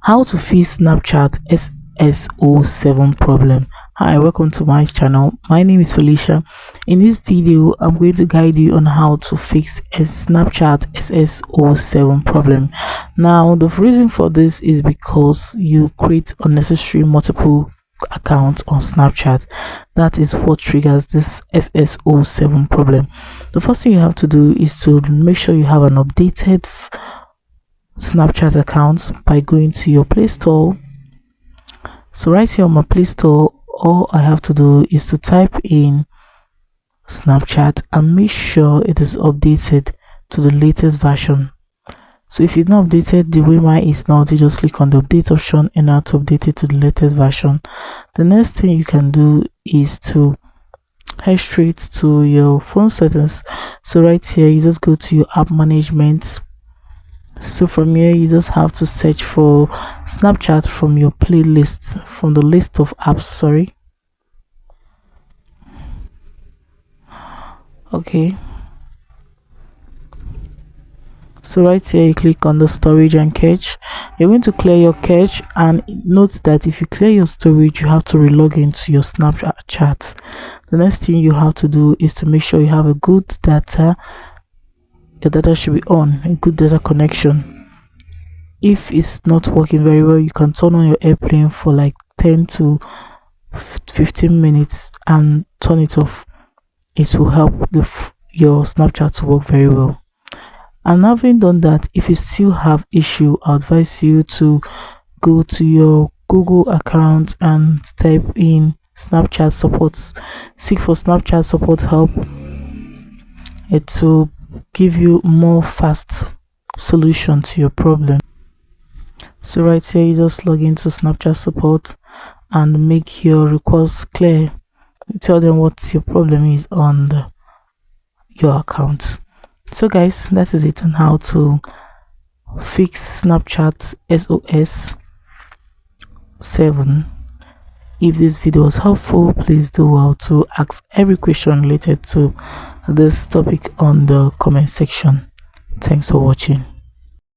How to fix Snapchat SS07 problem. Hi, welcome to my channel. My name is Felicia. In this video, I'm going to guide you on how to fix a Snapchat SS07 problem. Now, the reason for this is because you create unnecessary multiple accounts on Snapchat. That is what triggers this SS07 problem. The first thing you have to do is to make sure you have an updated Snapchat account by going to your Play Store. So right here on my Play Store, all I have to do is to type in Snapchat and make sure it is updated to the latest version. So if it's not updated the way mine is now, you just click on the update option and now to update it to the latest version. The next thing you can do is to head straight to your phone settings. So right here you just go to your app management. So from here you just have to search for Snapchat from your playlist, from the list of apps. Okay, so right here you click on the storage and cache. You're going to clear your cache, and note that if you clear your storage you have to relog into your Snapchat. The next thing you have to do is to make sure you have a good data. Your data should be on, a good data connection. If it's not working very well, you can turn on your airplane for like 10 to 15 minutes and turn it off. It will help your Snapchat to work very well. And having done that, if you still have issue, I advise you to go to your Google account and type in Snapchat support. Seek for Snapchat support help. It will give you more fast solution to your problem. So right here you just log into Snapchat support and make your request clear. Tell them what your problem is on your account. So guys, that is it on how to fix Snapchat SS07. If this video was helpful, please do well to ask every question related to this topic on the comment section. Thanks for watching.